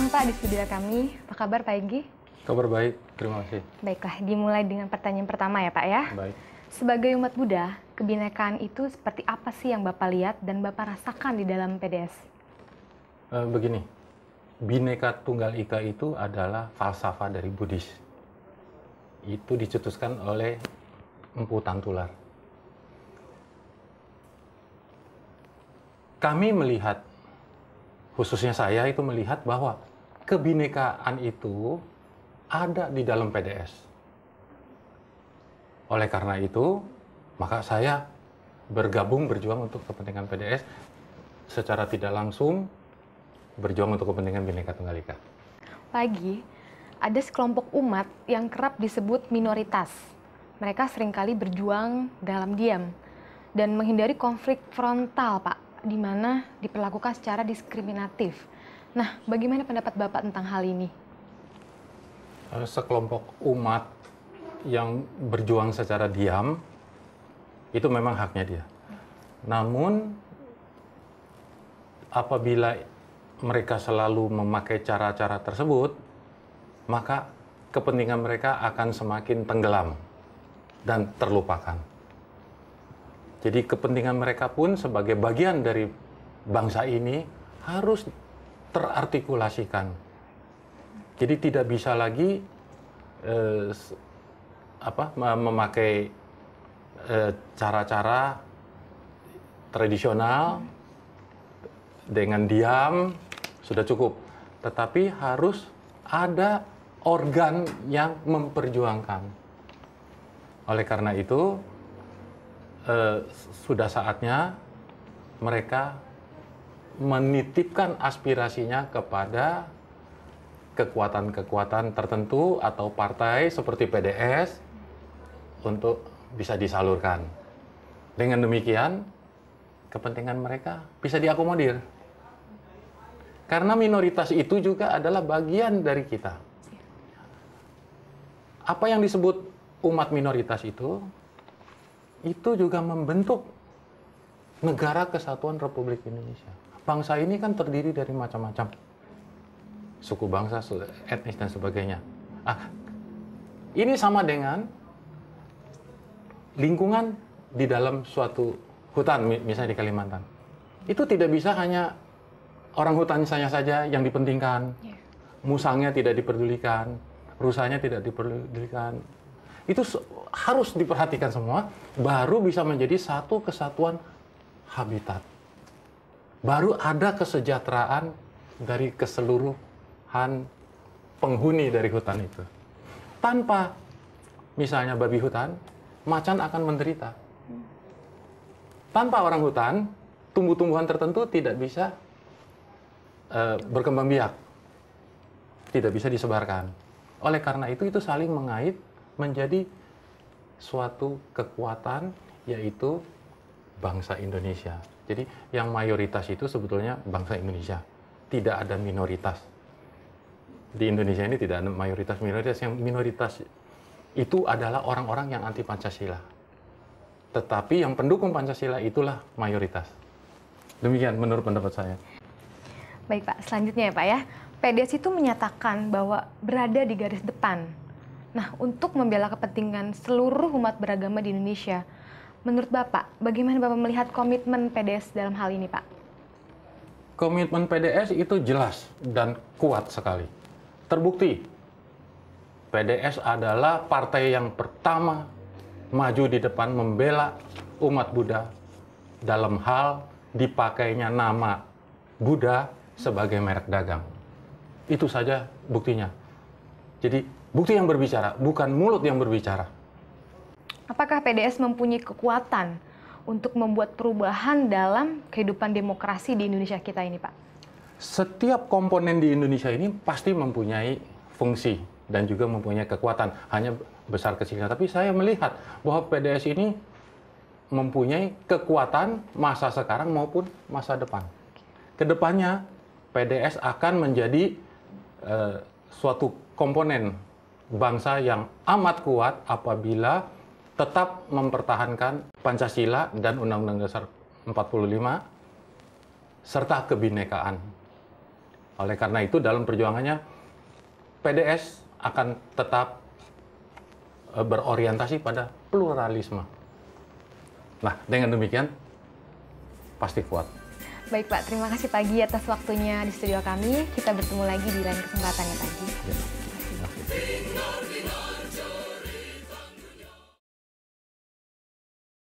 datang Pak di studio kami. Apa kabar Pak Egy? Kabar baik, terima kasih. Baiklah, dimulai dengan pertanyaan pertama ya Pak ya. Baik. Sebagai umat Buddha, kebinekaan itu seperti apa sih yang Bapak lihat dan Bapak rasakan di dalam PDS? Begini, Bhinneka Tunggal Ika itu adalah falsafah dari Buddhis. Itu dicetuskan oleh Empu Tantular. Kami melihat, khususnya saya itu melihat bahwa kebinekaan itu ada di dalam PDS. Oleh karena itu, maka saya berjuang untuk kepentingan PDS secara tidak langsung, berjuang untuk kepentingan Bhinneka Tunggal Ika. Pagi, ada sekelompok umat yang kerap disebut minoritas. Mereka seringkali berjuang dalam diam dan menghindari konflik frontal, Pak, di mana diperlakukan secara diskriminatif. Nah, bagaimana pendapat Bapak tentang hal ini? Sekelompok umat yang berjuang secara diam, itu memang haknya dia. Namun, apabila mereka selalu memakai cara-cara tersebut, maka kepentingan mereka akan semakin tenggelam dan terlupakan. Jadi kepentingan mereka pun sebagai bagian dari bangsa ini harus terartikulasikan. Jadi tidak bisa lagi memakai cara-cara tradisional dengan diam sudah cukup. Tetapi harus ada organ yang memperjuangkan. Oleh karena itu, sudah saatnya mereka menitipkan aspirasinya kepada kekuatan-kekuatan tertentu atau partai seperti PDS untuk bisa disalurkan. Dengan demikian, kepentingan mereka bisa diakomodir. Karena minoritas itu juga adalah bagian dari kita. Apa yang disebut umat minoritas itu juga membentuk negara kesatuan Republik Indonesia. Bangsa ini kan terdiri dari macam-macam suku bangsa, etnis dan sebagainya. Ini sama dengan lingkungan di dalam suatu hutan, misalnya di Kalimantan. Itu tidak bisa hanya orang hutan saja yang dipentingkan, musangnya tidak diperdulikan, rusanya tidak diperdulikan. Itu harus diperhatikan semua, baru bisa menjadi satu kesatuan habitat. Baru ada kesejahteraan dari keseluruhan penghuni dari hutan itu. Tanpa misalnya babi hutan, macan akan menderita. Tanpa orang hutan, tumbuh-tumbuhan tertentu tidak bisa berkembang biak. Tidak bisa disebarkan. Oleh karena itu saling mengait menjadi suatu kekuatan, yaitu bangsa Indonesia. Jadi yang mayoritas itu sebetulnya bangsa Indonesia. Tidak ada minoritas. Di Indonesia ini tidak ada mayoritas-minoritas. Yang minoritas itu adalah orang-orang yang anti Pancasila. Tetapi yang pendukung Pancasila itulah mayoritas. Demikian menurut pendapat saya. Baik Pak, selanjutnya ya Pak ya. PDS itu menyatakan bahwa berada di garis depan. Nah, untuk membela kepentingan seluruh umat beragama di Indonesia, menurut Bapak, bagaimana Bapak melihat komitmen PDS dalam hal ini, Pak? Komitmen PDS itu jelas dan kuat sekali. Terbukti, PDS adalah partai yang pertama maju di depan membela umat Buddha dalam hal dipakainya nama Buddha sebagai merek dagang. Itu saja buktinya. Jadi, bukti yang berbicara, bukan mulut yang berbicara. Apakah PDS mempunyai kekuatan untuk membuat perubahan dalam kehidupan demokrasi di Indonesia kita ini, Pak? Setiap komponen di Indonesia ini pasti mempunyai fungsi dan juga mempunyai kekuatan. Hanya besar kecilnya. Tapi saya melihat bahwa PDS ini mempunyai kekuatan masa sekarang maupun masa depan. Kedepannya, PDS akan menjadi suatu komponen bangsa yang amat kuat apabila tetap mempertahankan Pancasila dan Undang-Undang Dasar 45 serta kebinekaan. Oleh karena itu dalam perjuangannya PDS akan tetap berorientasi pada pluralisme. Nah, dengan demikian pasti kuat. Baik Pak, terima kasih Pak Gi atas waktunya di studio kami. Kita bertemu lagi di lain kesempatan ya Pak Gi. Ya. Terima kasih.